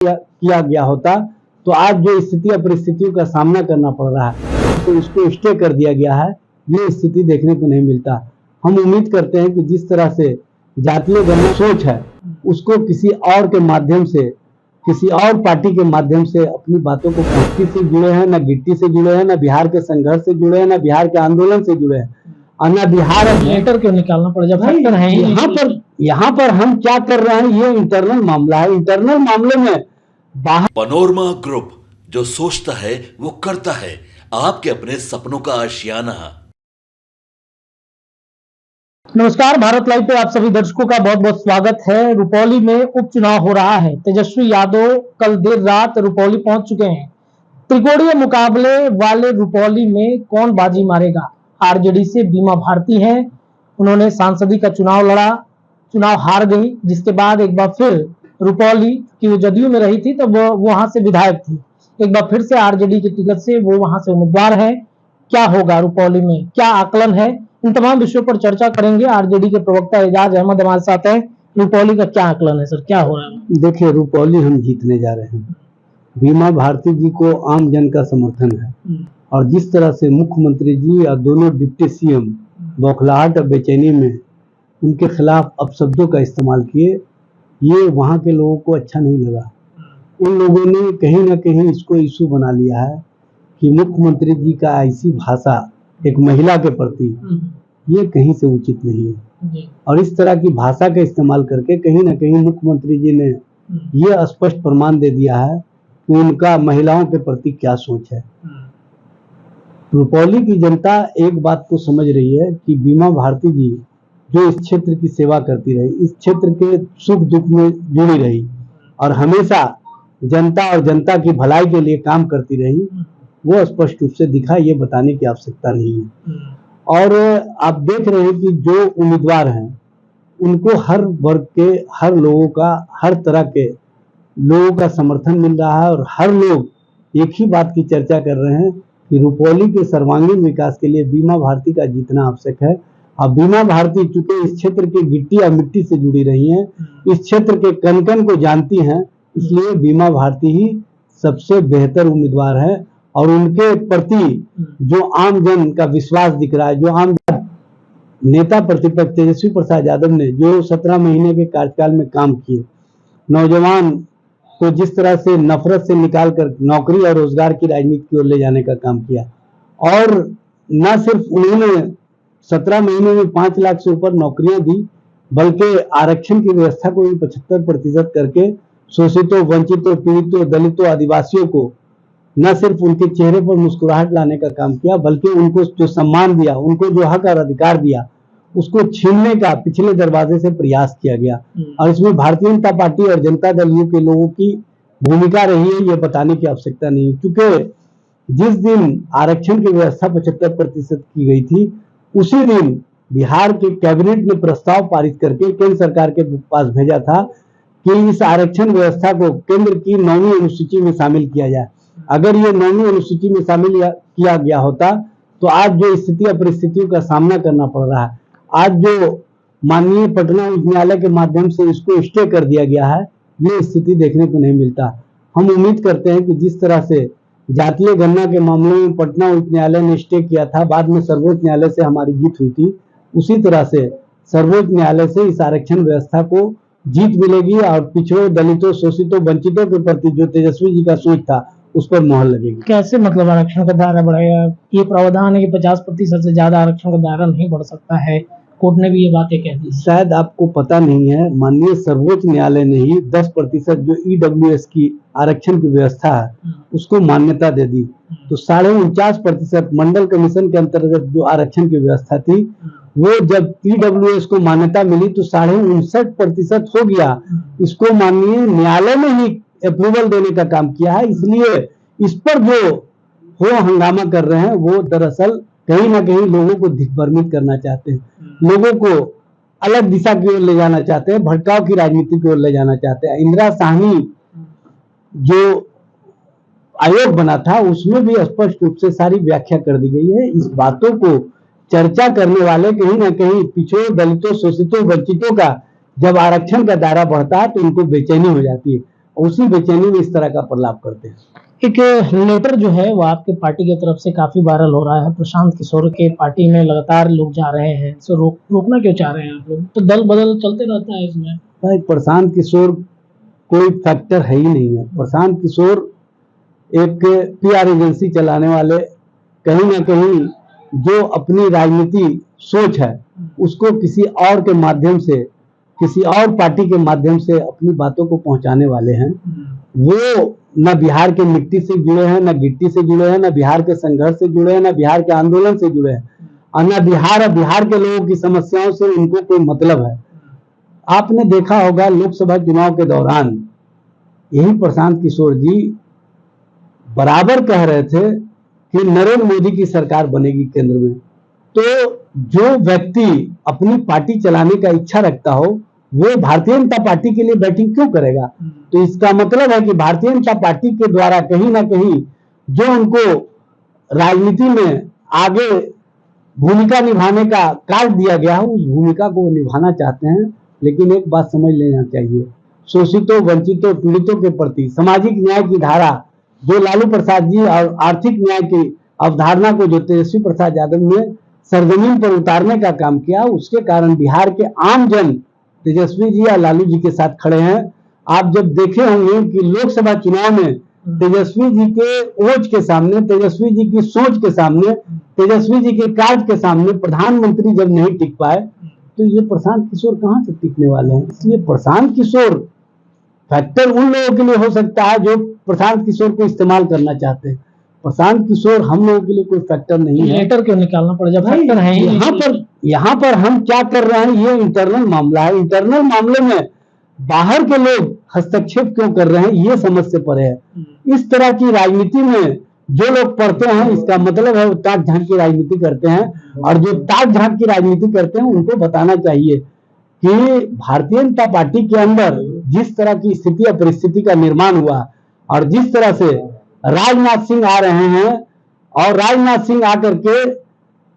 किया गया होता तो आज जो स्थिति या परिस्थितियों का सामना करना पड़ रहा है तो इसको स्टे कर दिया गया है। ये स्थिति देखने को नहीं मिलता। हम उम्मीद करते हैं कि जिस तरह से जातीय गणना सोच है उसको किसी और के माध्यम से, किसी और पार्टी के माध्यम से अपनी बातों को गिट्टी से जुड़े हैं, न गिट्टी से जुड़े हैं, न बिहार के संघर्ष से जुड़े हैं, न बिहार के आंदोलन से जुड़े हैं और न बिहार लेटर क्यों निकालना पड़ा जब फैक्टर है यहाँ पर हम क्या कर रहे हैं, ये इंटरनल मामला है। इंटरनल मामले में बाहर पनोरमा ग्रुप, जो सोचता है वो करता है। आपके अपने सपनों का आशियाना। नमस्कार, भारत लाइव पे आप सभी दर्शकों का बहुत बहुत स्वागत है। रुपौली में उपचुनाव हो रहा है। तेजस्वी यादव कल देर रात रुपौली पहुंच चुके हैं। त्रिकोणीय मुकाबले वाले रुपौली में कौन बाजी मारेगा? आरजेडी से बीमा भारती हैं, उन्होंने सांसदी का चुनाव लड़ा, चुनाव हार गई, जिसके बाद एक बार फिर रुपौली की वो जदयू में रही थी, तब वो वहां से विधायक थी, एक बार फिर से आरजेडी की टिकट से वो वहां से उम्मीदवार है। क्या होगा रुपौली में, क्या आकलन है, इन तमाम विषयों पर चर्चा करेंगे। आरजेडी के प्रवक्ता एजाज अहमद हमारे साथ हैं। रुपौली का क्या आकलन है सर, क्या हो रहा है? देखिए, रुपौली हम जीतने जा रहे हैं। बीमा भारती जी को आम जन का समर्थन है और जिस तरह से मुख्यमंत्री जी और दोनों डिप्टी सीएम बौखलाहट और बेचैनी में उनके खिलाफ अपशब्दों का इस्तेमाल किए, ये वहाँ के लोगों को अच्छा नहीं लगा। उन लोगों ने कहीं ना कहीं इसको इशू बना लिया है कि मुख्यमंत्री जी का ऐसी भाषा एक महिला के प्रति ये कहीं से उचित नहीं है और इस तरह की भाषा का इस्तेमाल करके कहीं ना कहीं मुख्यमंत्री जी ने ये स्पष्ट प्रमाण दे दिया है कि उनका महिलाओं के प्रति क्या सोच है। रुपौली की जनता एक बात को समझ रही है कि बीमा भारती जी जो इस क्षेत्र की सेवा करती रही, इस क्षेत्र के सुख दुख में जुड़ी रही और हमेशा जनता और जनता की भलाई के लिए काम करती रही, वो स्पष्ट रूप से दिखा। ये बताने की आवश्यकता नहीं है। और आप देख रहे हैं कि जो उम्मीदवार हैं उनको हर वर्ग के, हर लोगों का, हर तरह के लोगों का समर्थन मिल रहा है और हर लोग एक ही बात की चर्चा कर रहे हैं कि रुपौली के सर्वांगीण विकास के लिए बीमा भारती का जीतना आवश्यक है। और बीमा भारती चूंकि इस क्षेत्र की गिट्टी और मिट्टी से जुड़ी रही हैं, इस क्षेत्र के कण कण को जानती हैं, इसलिए बीमा भारती ही सबसे बेहतर उम्मीदवार है। और उनके प्रति जो आम जन का विश्वास दिख रहा है, जो आम नेता प्रतिपक्ष तेजस्वी प्रसाद यादव ने जो 17 महीने के कार्यकाल में काम किए, नौजवान को जिस तरह से नफरत से निकालकर नौकरी और रोजगार की राजनीति की ओर ले जाने का काम किया, और न सिर्फ उन्होंने 17 महीने में 5 लाख से ऊपर नौकरियां दी, बल्कि आरक्षण की व्यवस्था को भी 75% करके शोषितों, वंचितों, पीड़ितों, दलितों, आदिवासियों को न सिर्फ उनके चेहरे पर मुस्कुराहट लाने का काम किया, बल्कि उनको जो सम्मान दिया, उनको जो हक और अधिकार दिया, उसको छीनने का पिछले दरवाजे से प्रयास किया गया। और इसमें भारतीय जनता पार्टी और जनता दल यू के लोगों की भूमिका रही है, ये बताने की आवश्यकता नहीं। क्योंकि जिस दिन आरक्षण की व्यवस्था 75% की गई थी, उसी दिन बिहार के कैबिनेट ने प्रस्ताव पारित करके केंद्र सरकार के पास भेजा था कि इस आरक्षण व्यवस्था को केंद्र की 9वीं अनुसूची में शामिल किया जाए। अगर ये 9वीं अनुसूची में शामिल किया गया होता तो आज जो स्थिति या परिस्थितियों का सामना करना पड़ रहा है, आज जो माननीय पटना उच्च न्यायालय के माध्यम से इसको स्टे कर दिया गया है, ये स्थिति देखने को नहीं मिलता। हम उम्मीद करते हैं कि जिस तरह से जातीय गणना के मामले में पटना उच्च न्यायालय ने स्टे किया था, बाद में सर्वोच्च न्यायालय से हमारी जीत हुई थी, उसी तरह से सर्वोच्च न्यायालय से इस आरक्षण व्यवस्था को जीत मिलेगी और पिछड़ों, दलितों, शोषितों, वंचितों के प्रति जो तेजस्वी जी का सोच था उस पर मोहर लगेगी। कैसे मतलब आरक्षण का दायरा बढ़ेगा? ये प्रावधान है कि 50% से ज्यादा आरक्षण का दायरा नहीं बढ़ सकता है, कोर्ट ने भी ये बातें कह दी। शायद आपको पता नहीं है, माननीय सर्वोच्च न्यायालय ने ही 10% जो ईडब्ल्यूएस की आरक्षण की व्यवस्था है उसको मान्यता दे दी। तो 49.5% मंडल कमीशन के अंतर्गत जो आरक्षण की व्यवस्था थी, वो जब ईडब्ल्यूएस को मान्यता मिली तो 59.5% हो गया। इसको माननीय न्यायालय ने ही अप्रूवल देने का काम किया है। इसलिए इस पर जो हो हंगामा कर रहे हैं वो दरअसल कहीं ना कहीं लोगों को दिग्भ्रमित करना चाहते हैं, लोगों को अलग दिशा की ओर ले जाना चाहते हैं, भड़काव की राजनीति की ओर ले जाना चाहते हैं। इंदिरा साहनी जो आयोग बना था उसमें भी स्पष्ट रूप से सारी व्याख्या कर दी गई है। इस बातों को चर्चा करने वाले कहीं ना कहीं पिछड़ों, दलितों, शोषितों, वंचितों का जब आरक्षण का दायरा बढ़ता है तो उनको बेचैनी हो जाती है उसी बेचैनी में इस तरह का प्रलाप करते हैं। एक लेटर जो है वो आपके पार्टी की तरफ से काफी वायरल हो रहा है। प्रशांत किशोर के पार्टी में लगातार लोग जा रहे हैं, सो रोकना क्यों चाह रहे हैं आप लोग? तो दल बदल चलते रहता है इसमें। भाई प्रशांत किशोर कोई फैक्टर है ही नहीं है। प्रशांत किशोर एक पीआर एजेंसी चलाने वाले, कहीं ना कहीं जो अपनी राजनीति सोच है उसको किसी और के माध्यम से, किसी और पार्टी के माध्यम से अपनी बातों को पहुंचाने वाले हैं। वो न बिहार के मिट्टी से जुड़े हैं, न गिट्टी से जुड़े हैं, न बिहार के संघर्ष से जुड़े हैं, न बिहार के आंदोलन से जुड़े हैं, और न बिहार के लोगों की समस्याओं से उनको कोई मतलब है। आपने देखा होगा लोकसभा चुनाव के दौरान यही प्रशांत किशोर जी बराबर कह रहे थे कि नरेंद्र मोदी की सरकार बनेगी केंद्र में। तो जो व्यक्ति अपनी पार्टी चलाने का इच्छा रखता हो वो भारतीय जनता पार्टी के लिए बैटिंग क्यों करेगा? तो इसका मतलब है कि भारतीय जनता पार्टी के द्वारा कहीं ना कहीं जो उनको राजनीति में आगे भूमिका निभाने का कार्य दिया गया है उस भूमिका को निभाना चाहते हैं। लेकिन एक बात समझ लेना चाहिए, शोषितों, वंचितों, पीड़ितों के प्रति सामाजिक न्याय की धारा जो लालू प्रसाद जी और आर्थिक न्याय की अवधारणा को जो तेजस्वी प्रसाद यादव ने सरजमीन पर उतारने का काम किया, उसके कारण बिहार के आम जन तेजस्वी जी या लालू जी के साथ खड़े हैं। आप जब देखे होंगे कि लोकसभा चुनाव में तेजस्वी जी के ओज के सामने, तेजस्वी जी की सोच के सामने, तेजस्वी जी के कार्य के सामने प्रधानमंत्री जब नहीं टिक पाए तो ये प्रशांत किशोर कहां से टिकने वाले हैं? इसलिए प्रशांत किशोर फैक्टर उन लोगों के लिए हो सकता है जो प्रशांत किशोर को इस्तेमाल करना चाहते हैं। प्रशांत किशोर हम लोगों के लिए कोई फैक्टर नहीं है। लेटर क्यों निकालना पड़ा जब फैक्टर है? यहाँ पर हम क्या कर रहे हैं, ये इंटरनल मामला है। इंटरनल मामले में बाहर के लोग हस्तक्षेप क्यों कर रहे हैं ये समझ से परे है। इस तरह की राजनीति में जो लोग पढ़ते हैं इसका मतलब है वो ताक झांक की राजनीति करते हैं, और जो ताक झांक की राजनीति करते हैं उनको बताना चाहिए कि भारतीय जनता पार्टी के अंदर जिस तरह की स्थिति या परिस्थिति का निर्माण हुआ और जिस तरह से राजनाथ सिंह आ रहे हैं और राजनाथ सिंह आकर के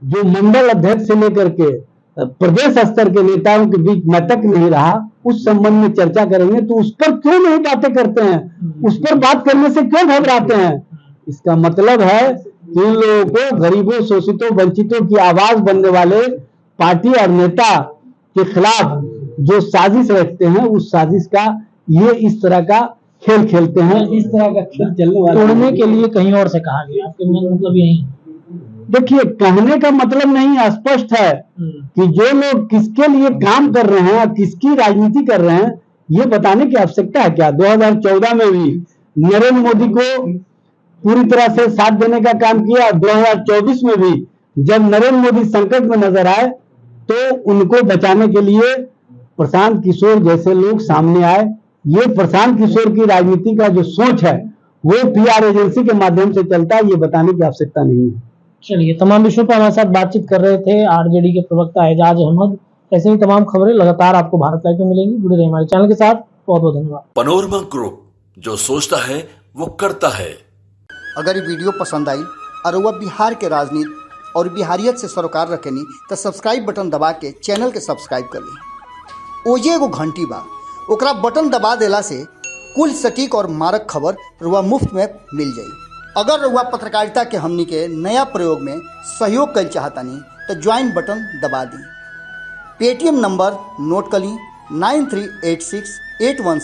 जो मंडल अध्यक्ष से लेकर के प्रदेश स्तर के नेताओं के बीच मैं तक नहीं रहा, उस संबंध में चर्चा करेंगे। तो उस पर क्यों नहीं बातें करते हैं, उस पर बात करने से क्यों घबराते हैं? इसका मतलब है कि इन लोगों को गरीबों, शोषितों, वंचितों की आवाज बनने वाले पार्टी और नेता के खिलाफ जो साजिश रखते हैं उस साजिश का ये इस तरह का खेल खेलते हैं। इस तरह का खेल चलने वाला तोड़ने के लिए कहीं और से कहा गया, आपके मतलब यही? देखिए, कहने का मतलब नहीं, स्पष्ट है कि जो लोग किसके लिए काम कर रहे हैं और किसकी राजनीति कर रहे हैं ये बताने की आवश्यकता है क्या? 2014 में भी नरेंद्र मोदी को पूरी तरह से साथ देने का काम किया। 2024 में भी जब नरेंद्र मोदी संकट में नजर आए तो उनको बचाने के लिए प्रशांत किशोर जैसे लोग सामने आए। ये प्रशांत किशोर की राजनीति का जो सोच है वो पीआर एजेंसी के माध्यम से चलता है, ये बताने की आवश्यकता नहीं है। चलिए, तमाम विषयों पर हमारे साथ बातचीत कर रहे थे आरजेडी के प्रवक्ता एजाज अहमद। ऐसे ही तमाम खबरें लगातार आपको भारत लाइव में मिलेंगी। जुड़े रहिए हमारे चैनल के साथ। बहुत बहुत धन्यवाद। पनोरमा ग्रुप, जो सोचता है वो करता है। अगर ये वीडियो पसंद आई और वह बिहार के राजनीति और बिहारियत से सरोकार रखेनी तो सब्सक्राइब बटन दबा के चैनल के सब्सक्राइब कर ली। ओजे एगो घंटी बा, ओकरा बटन दबा देला से कुल सटीक और मारक खबर रुआ मुफ्त में मिल जाई। अगर रुआ पत्रकारिता के हमनी के नया प्रयोग में सहयोग कर चाहतानी तो ज्वाइन बटन दबा दी। पेटीएम नंबर नोट कर ली 938681